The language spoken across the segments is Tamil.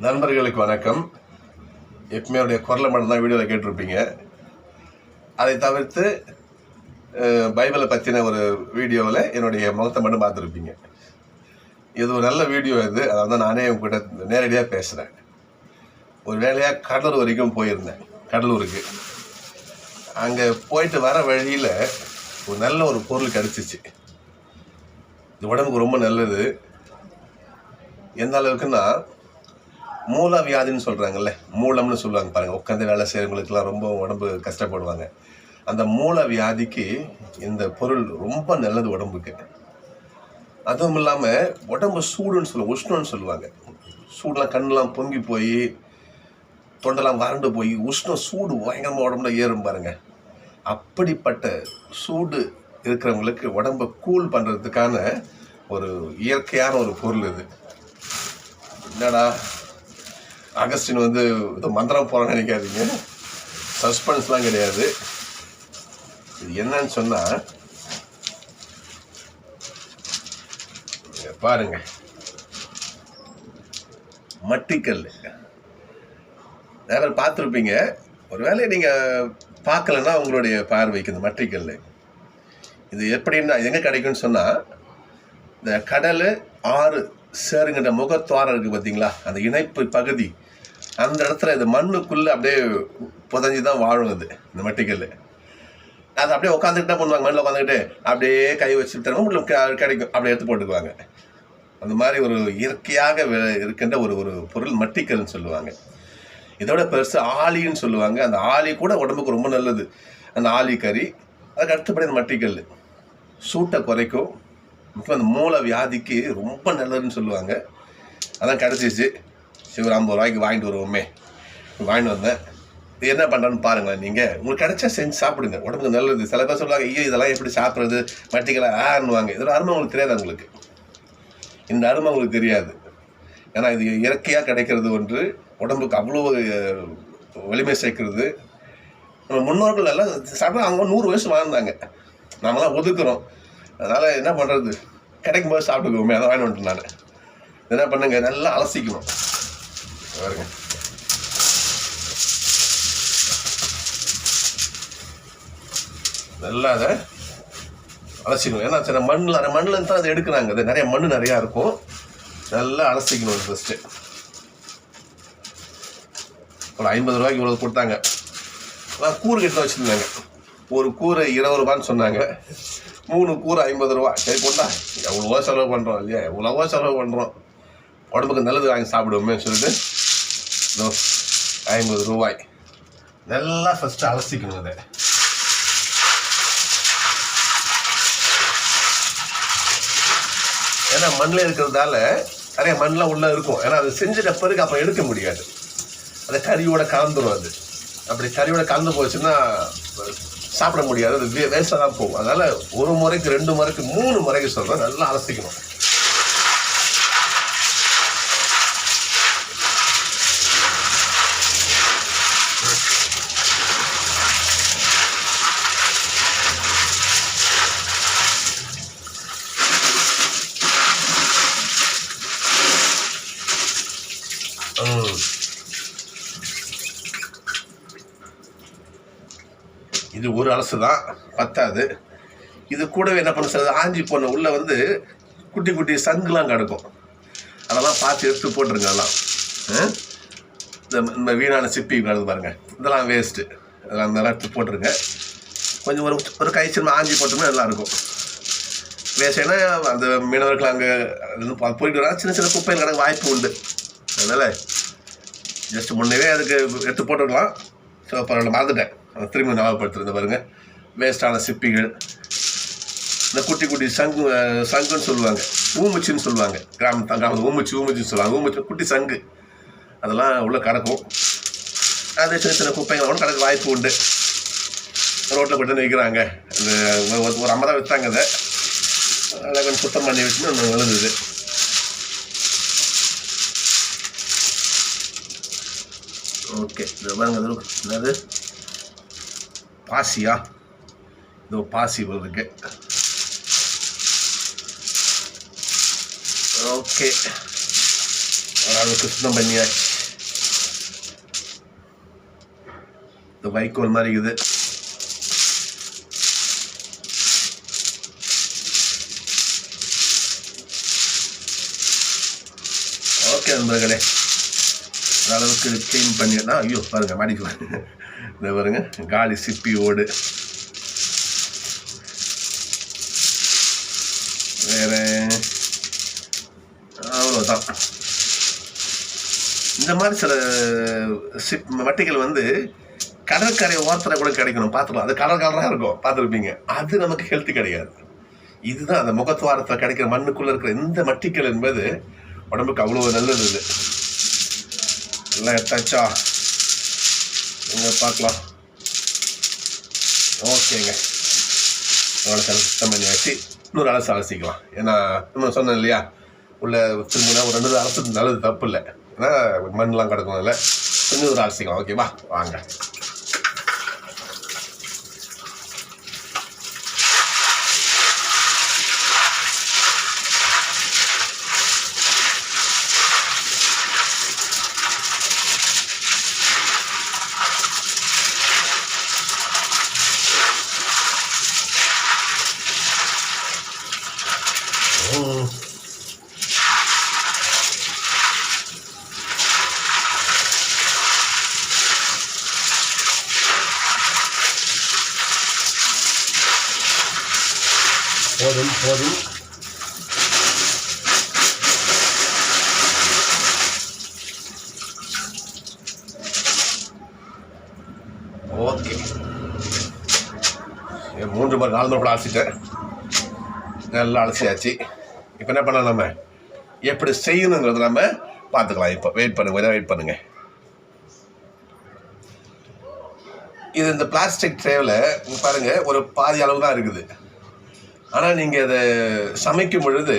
நண்பர்களுக்கு வணக்கம். எப்பவுமே அவருடைய குரலை மட்டும்தான் வீடியோவில் கேட்டிருப்பீங்க. அதை தவிர்த்து பைபிளை பற்றின ஒரு வீடியோவில் என்னுடைய முகத்தை மட்டும் பார்த்துருப்பீங்க. இது ஒரு நல்ல வீடியோ. அதை வந்து நானே உங்ககிட்ட நேரடியாக பேசுகிறேன். ஒரு வேலையாக கடலூர் வரைக்கும் போயிருந்தேன். கடலூருக்கு அங்கே போயிட்டு வர வழியில் ஒரு நல்ல ஒரு பொருள் கிடச்சிச்சு. இது உடம்புக்கு ரொம்ப நல்லது. எந்த அளவுக்குன்னா, மூல வியாதின்னு சொல்கிறாங்கல்ல, மூலம்னு சொல்லுவாங்க பாருங்கள். உட்காந்து வேலை செய்கிறவங்களுக்குலாம் ரொம்ப உடம்பு கஷ்டப்படுவாங்க. அந்த மூல வியாதிக்கு இந்த பொருள் ரொம்ப நல்லது உடம்புக்கு. அதுவும் இல்லாமல் உடம்பு சூடுன்னு சொல்லுவாங்க, உஷ்ணம்னு சொல்லுவாங்க. சூடெலாம் கண்ணெலாம் பொங்கி போய் தொண்டெல்லாம் வறண்டு போய் உஷ்ணம் சூடு பயங்கரமாக உடம்புல ஏறும் பாருங்கள். அப்படிப்பட்ட சூடு இருக்கிறவங்களுக்கு உடம்பை கூல் பண்ணுறதுக்கான ஒரு இயற்கையான ஒரு பொருள் இது. என்னடா அகஸ்டின் வந்து இது மந்திரம் போகிறேன்னு நினைக்காதீங்க. சஸ்பென்ஸ்லாம் கிடையாது. இது என்னன்னு சொன்னால் பாருங்க, மட்டிக்கல். நிறைய பேர் பார்த்துருப்பீங்க. ஒரு வேலையை நீங்கள் பார்க்கலன்னா உங்களுடைய பார்வைக்கு இந்த மட்டிக்கல் இது எப்படின்னா எங்கே கிடைக்கும்னு சொன்னால், இந்த கடல் ஆறு சேருங்கிற முகத்துவாரம் இருக்குது பார்த்தீங்களா, அந்த இணைப்பு பகுதி, அந்த இடத்துல இது மண்ணுக்குள்ளே அப்படியே புதஞ்சி தான் வாழும் இது, இந்த மட்டிக்கல். அது அப்படியே உட்காந்துக்கிட்டே பண்ணுவாங்க. மண்ணில் உட்காந்துக்கிட்டு அப்படியே கை வச்சுட்டு உங்களுக்கு கிடைக்கும், அப்படியே எடுத்து போட்டுக்குவாங்க. அந்த மாதிரி ஒரு இயற்கையாக இருக்கின்ற ஒரு ஒரு பொருள் மட்டிக்கல்னு சொல்லுவாங்க. இதோட பெருசு ஆலின்னு சொல்லுவாங்க. அந்த ஆலி கூட உடம்புக்கு ரொம்ப நல்லது. அந்த ஆலி கறி, அதுக்கு அடுத்தபடி அந்த மட்டிக்கல் சூட்டை குறைக்கும். முக்கியம் அந்த மூல வியாதிக்கு ரொம்ப நல்லதுன்னு சொல்லுவாங்க. அதான் கிடச்சிச்சு. ஒரு 50 ரூபாய்க்கு வாங்கிட்டு வருவோமே, வாங்கிட்டு வந்தேன். இது என்ன பண்ணுறேன்னு பாருங்களேன். நீங்கள் உங்களுக்கு கிடைச்சா செஞ்சு சாப்பிடுங்க, உடம்புக்கு நல்லது. சில பேர் சொல்லுவாங்க, ஐயோ இதெல்லாம் எப்படி சாப்பிட்றது, மட்டிக்கலை ஆன்னுவாங்க. இதோட அருமை உங்களுக்கு தெரியாது. உங்களுக்கு இந்த அருமை உங்களுக்கு தெரியாது. ஏன்னா இது இயற்கையாக கிடைக்கிறது ஒன்று, உடம்புக்கு அவ்வளோ வலிமை சேர்க்கிறது. நம்ம முன்னோர்கள் எல்லாம் சாப்பிட அவங்க 100 வயசு வாழ்ந்தாங்க. நாமெல்லாம் ஒதுக்குறோம். அதனால் என்ன பண்ணுறது, கிடைக்கும் போது சாப்பிட்டுக்குவோமே. அதை வாங்கிட்டு வந்துட்டேன் நான். என்ன பண்ணுங்க, நல்லா அலசிக்கணும் பாருங்க. நல்லா அதை அலசிக்கணும். ஏன்னா சில மண்ணில் தான் அதை எடுக்கிறாங்க. அது நிறைய மண் நிறையா இருக்கும். நல்லா அலசிக்கணும். ஃபஸ்ட்டு ஒரு 50 ரூபாய்க்கு இவ்வளோ கொடுத்தாங்க. நான் கூறு கிட்ட வச்சுருந்தாங்க. ஒரு கூறு 20 ரூபான்னு சொன்னாங்க. 3 கூறு 50 ரூபா. சரி கொண்டா, எவ்வளவோ செலவு பண்ணுறோம் இல்லையா, எவ்வளவோ செலவு பண்ணுறோம், உடம்புக்கு நல்லது வாங்கி சாப்பிடுவோமே சொல்லிட்டு 50 ரூபாய். நல்லா ஃபஸ்ட்டு அலசிக்கணும். அதை ஏன்னா மண்ணில் இருக்கிறதால நிறைய மண்ணெலாம் உள்ளே இருக்கும். ஏன்னா அது செஞ்சிட்ட பிறகு அப்போ எடுக்க முடியாது. அதை கறியோட கலந்துடும். அது அப்படி கறியோட கலந்து போச்சுன்னா சாப்பிட முடியாது. அது வேஸ்ட்டாக தான் போகும். அதனால் ஒரு முறைக்கு 2 முறைக்கு 3 முறைக்கு சொல்கிறேன், நல்லா அலசிக்கணும். இது ஒரு அலசு தான் பத்தாது. இது கூடவே என்ன பண்ண சொல்றது, ஆஞ்சி போன உள்ளே வந்து குட்டி குட்டி சங்குலாம் கிடக்கும். அதெல்லாம் பார்த்து எடுத்து போட்டுருங்க. அதெல்லாம் இந்த வீணான சிப்பி கிடந்து பாருங்கள், இதெல்லாம் வேஸ்ட்டு. அதெல்லாம் அந்த எடுத்து போட்டுருங்க. கொஞ்சம் ஒரு கை சின்ன ஆஞ்சி போட்டோம்னா நல்லாயிருக்கும். வேஸ்ட்னா அந்த மீனவர்கள் அங்கே போயிட்டு வராங்க, சின்ன சின்ன குப்பைகள் கிடக்க வாய்ப்பு உண்டு. அதனால் ஜஸ்ட் முன்னே அதுக்கு எடுத்து போட்டுக்கலாம். ஸோ பரவாயில்ல, மறந்துட்டேன். அதை திரும்பி ஞாபகப்படுத்துறது பாருங்கள். வேஸ்ட்டான சிப்பிகள், இந்த குட்டி குட்டி சங்குன்னு சொல்லுவாங்க, ஊமுச்சின்னு சொல்லுவாங்க. கிராமத்தில் ஊமுச்சின்னு சொல்லுவாங்க. ஊமுச்சி குட்டி சங்கு, அதெல்லாம் உள்ளே கிடக்கும். அது சின்ன சின்ன குப்பைகள் கூட கிடக்க வாய்ப்பு உண்டு. ரோட்டில் போய்ட்டு வைக்கிறாங்க. இந்த ஒரு 50 ரூபா விற்றாங்க. அதை கொஞ்சம் சுத்தம் பண்ணி வச்சுன்னு ஒன்று விழுந்தது. ஓகே, இது பாருங்க. அது என்னது, பாசியா? இது பாசி இருக்கு. ஓகே, ஓரளவுக்கு சுத்தம் பண்ணியாச்சு. இந்த வைக்கோல் மாதிரி இருக்குது. ஓகே நண்பர்களே, ஓரளவுக்கு க்ளீன் பண்ணினா. ஐயோ பாருங்க மாடிக்கலாம். இந்த பாருங்க காலி சிப்பி ஓடு. வேற அவ்வளோதான். இந்த மாதிரி சில மட்டைகள் வந்து கடற்கரை ஓரத்தில் கூட கிடைக்கணும், பார்த்துக்கலாம். அது கலர் கலராக இருக்கும், பார்த்துருப்பீங்க. அது நமக்கு ஹெல்த்து கிடையாது. இதுதான் அந்த முகத்துவாரத்தில் கிடைக்கிற மண்ணுக்குள்ளே இருக்கிற இந்த மட்டிகள் என்பது உடம்புக்கு அவ்வளோ நல்லது. இது எல்லாம் எடுத்தாச்சா? இங்கே பார்க்கலாம். ஓகேங்க, அவ்வளோ சுத்தம் பண்ணி வச்சு இன்னொரு அலசு அலசிக்கலாம். ஏன்னா இன்னும் சொன்னேன் இல்லையா, உள்ள திரும்பினா ஒரு 2 அலசு நல்லது, தப்பு இல்லை. ஏன்னா மண்ணெலாம் கிடக்கும். இல்லை இன்னொரு அலசிக்கலாம். ஓகேவா, வாங்க. போதும் போதும். ஓகே, 3 4 முறை கூட அலசிட்டேன். நல்லா அலசியாச்சு. இப்போ என்ன பண்ணலாம், நம்ம எப்படி செய்யணுங்கிறது நம்ம பார்த்துக்கலாம். இப்போ வெயிட் பண்ணுங்க. இது இந்த பிளாஸ்டிக் ட்ரேவில் பாருங்கள், ஒரு பாதி அளவு தான் இருக்குது. ஆனால் நீங்கள் அதை சமைக்கும் பொழுது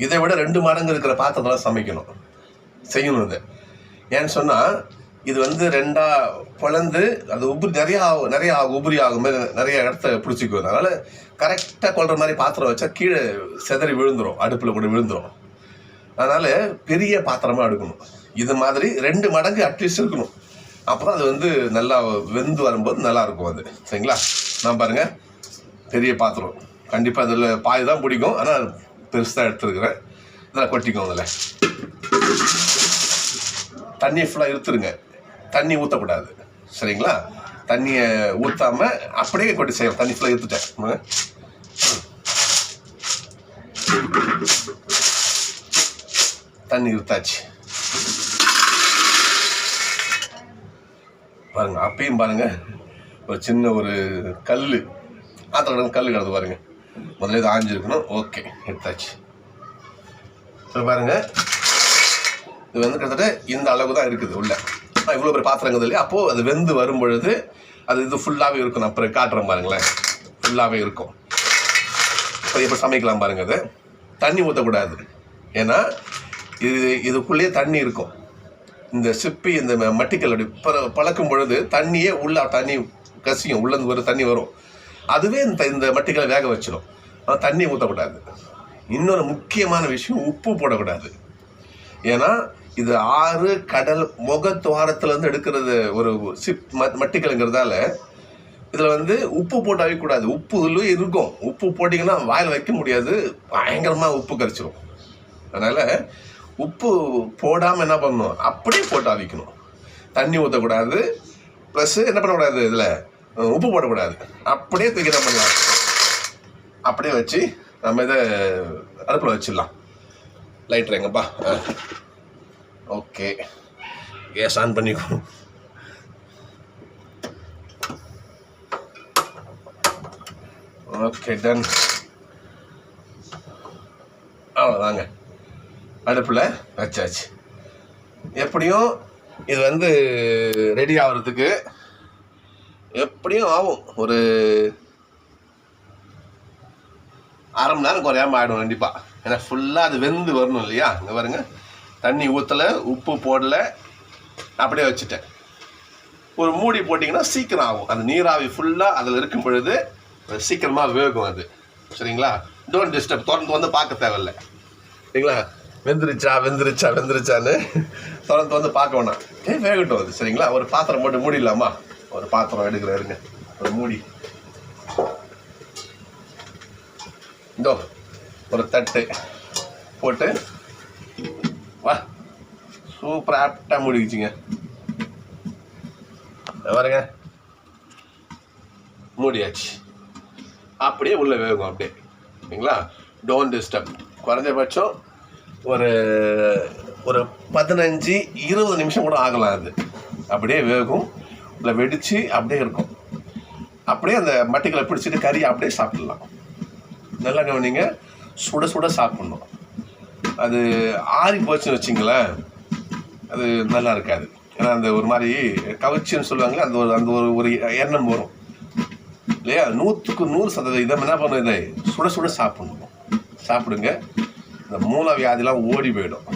இதை விட 2 மடங்கு இருக்கிற பாத்திரத்தில் செய்யணும். இது ஏன்னு சொன்னால், இது வந்து 2ஆக பிளந்து அது நிறையா உபரி ஆகும், நிறைய இடத்த பிடிச்சிக்கும். அதனால் கரெக்டாக கொள்கிற மாதிரி பாத்திரம் வச்சா கீழே செதறி விழுந்துடும், அடுப்பில் கூட விழுந்துடும். அதனால் பெரிய பாத்திரமாக எடுக்கணும். இது மாதிரி 2 மடங்கு அட்லீஸ்ட் இருக்கணும். அப்புறம் அது வந்து நல்லா வெந்து வரும்போது நல்லாயிருக்கும். அது சரிங்களா? நான் பாருங்கள், பெரிய பாத்திரம் கண்டிப்பாக அதில் பாதி தான் பிடிக்கும். ஆனால் பெருசாக எடுத்துருக்குறேன். இதெல்லாம் கொட்டிக்கும். அதில் தண்ணி ஃபுல்லாக இழுத்துருங்க. தண்ணி ஊற்றக்கூடாது, சரிங்களா? தண்ணியை ஊற்றாமல் அப்படியே கொட்டி செய்யலாம். தண்ணி ஃபுல்லாக இழுத்துட்டேன். தண்ணி இழுத்தாச்சு பாருங்க. அப்பயும் பாருங்க, ஒரு சின்ன ஒரு கல் கிடந்து பாருங்க. முதல்ல இது ஆஞ்சிருக்கணும். ஓகே, எடுத்தாச்சு. பாருங்க, இது வந்து கிட்டத்தட்ட இந்த அளவு தான் இருக்குது உள்ள. இவ்வளோ பெரிய பாத்திரங்கிறது இல்லையா? அப்போது அது வெந்து வரும் பொழுது அது இது ஃபுல்லாகவே இருக்கும். அப்புறம் காட்டுறேன் பாருங்களேன், ஃபுல்லாகவே இருக்கும். இப்போ இப்போ சமைக்கலாம் பாருங்கள். அது தண்ணி ஊற்றக்கூடாது. ஏன்னா இதுக்குள்ளேயே தண்ணி இருக்கும். இந்த சிப்பி இந்த மட்டிக்கல் அப்படி பழக்கும் பொழுது தண்ணியே தண்ணி கசியும், உள்ளேருந்து ஒரு தண்ணி வரும். அதுவே இந்த மட்டிக்கலை வேக வச்சிடும். ஆனால் தண்ணி ஊற்றக்கூடாது. இன்னொரு முக்கியமான விஷயம், உப்பு போடக்கூடாது. ஏன்னா இது ஆறு கடல் முகத்துவாரத்துலேருந்து எடுக்கிறது ஒரு மட்டிக்கலுங்கிறதால இதில் வந்து உப்பு போட்டு அவிக்கூடாது. உப்பு இதுலேயும் இருக்கும். உப்பு போட்டிங்கன்னா வாயில் வைக்க முடியாது, பயங்கரமாக உப்பு கரிச்சிடும். அதனால் உப்பு போடாமல் என்ன பண்ணணும், அப்படியே போட்டு அவிக்கணும். தண்ணி ஊற்றக்கூடாது. ப்ளஸ்ஸு என்ன பண்ணக்கூடாது, இதில் உப்பு போடக்கூடாது. அப்படியே தூக்கி என்ன பண்ணலாம், அப்படியே வச்சு நம்ம இதை அடுப்பில் வச்சிடலாம். லைட்ரு எங்கப்பா? ஓகே, கேஸ் ஆன் பண்ணிக்கோ. Okay, done. அவ்வளோதாங்க, அடுப்பில் வச்சாச்சு. எப்படியும் இது வந்து ரெடி ஆகிறதுக்கு எப்படியும் ஆகும் ஒரு 1/2 மணி நேரம் குறையாமல் ஆகிடும் கண்டிப்பாக. ஏன்னா ஃபுல்லாக அது வெந்து வரணும் இல்லையா? இங்கே பாருங்க, தண்ணி ஊற்றலை, உப்பு போடலை, அப்படியே வச்சுட்டேன். ஒரு மூடி போட்டிங்கன்னா சீக்கிரம் ஆகும். அந்த நீராவி ஃபுல்லாக அதில் இருக்கும் பொழுது சீக்கிரமாக வேகும் அது. சரிங்களா? Don't disturb. தொடர்ந்து வந்து பார்க்க தேவையில்லை, சரிங்களா? வெந்துருச்சான்னு திறந்து பார்க்க வேணாம். வேகட்டும் அது, சரிங்களா? ஒரு பாத்திரம் போட்டு மூடிடலாமா? ஒரு பாத்திரம் எடுக்கிறாருங்க, ஒரு மூடி, இதோ ஒரு தட்டு போட்டு வா, சூப்பராக ஆப்டாக மூடிக்குச்சிங்க. பாருங்க, மூடியாச்சு. அப்படியே உள்ளே வேகும் அப்படியே, சரிங்களா? Don't disturb. குறைஞ்சபட்சம் ஒரு 15-20 நிமிஷம் கூட ஆகலாம். அது அப்படியே வேகும், இல்லை வெடித்து அப்படியே இருக்கும். அப்படியே அந்த மட்டிகளை பிடிச்சிட்டு கறி அப்படியே சாப்பிடலாம். நல்லா கவனிங்க, சுட சுட சாப்பிட்ணும். அது ஆறி போச்சுன்னு வச்சிங்களேன், அது நல்லா இருக்காது. ஏன்னா அந்த ஒரு மாதிரி கவிச்சின்னு சொல்லுவாங்களே, அந்த ஒரு எண்ணம் வரும் இல்லையா? 100% என்ன பண்ணுது, சுட சுட சாப்பிடணும். சாப்பிடுங்க, இந்த மூல வியாதிலாம் ஓடி போயிடும்.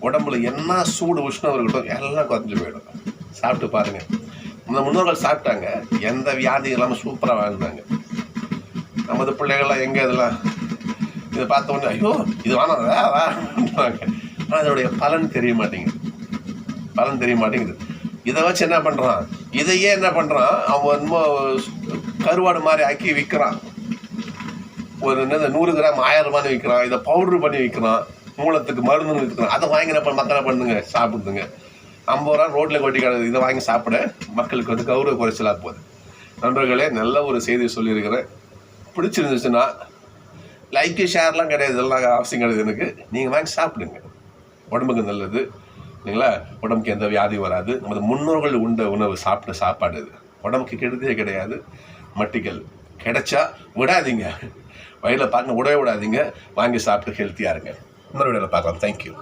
உடம்புல என்ன சூடு உஷ்ணம் இருக்கட்டும் எல்லாம் குறைஞ்சி போயிடும். சாப்பிட்டு பாருங்கள். இந்த முன்னோர்கள் சாப்பிட்டாங்க, எந்த வியாதி இல்லாமல் சூப்பராக வாழ்ந்தாங்க. நமது பிள்ளைகள்லாம் எங்கே இதெல்லாம் இதை பார்த்த உடனே ஐயோ இது வேணாங்க, ஆனால் அதனுடைய பலன் தெரிய மாட்டேங்குது. இதை வச்சு என்ன பண்ணுறான், இதையே என்ன பண்ணுறான், அவன் இன்னும் கருவாடு மாதிரி ஆக்கி விற்கிறான். ஒரு 100 கிராம் 1000 ரூபான்னு விற்கிறான். இதை பவுட்ரு பண்ணி விற்கிறான், மூலத்துக்கு மருந்துன்னு விற்கிறான். அதை வாங்கி மக்கள் பண்ணுங்க, சாப்பிடுதுங்க. 50 ரூபா ரோட்டில் கொட்டி கிடக்குது. இதை வாங்கி சாப்பிட மக்களுக்கு கௌரவ குறைச்சலாக போகுது. நண்பர்களே, நல்ல ஒரு செய்தி சொல்லியிருக்கிறேன். பிடிச்சிருந்துச்சுன்னா லைக்கு ஷேர்லாம் கிடையாது, இதெல்லாம் அவசியம் கிடையாது எனக்கு. நீங்கள் வாங்கி சாப்பிடுங்க, உடம்புக்கு நல்லது, இல்லைங்களா? உடம்புக்கு எந்த வியாதியும் வராது. நமது முன்னோர்கள் உண்ட உணவு, சாப்பிட்ட சாப்பாடு இது. உடம்புக்கு கெடுதே கிடையாது. மட்டிகள் கிடைச்சா விடாதீங்க, வயலில் பார்க்க விடவே விடாதீங்க. வாங்கி சாப்பிட்டு ஹெல்த்தியாக இருங்க. இன்னொரு வீடியோவில் பார்க்கலாம். தேங்க்யூ.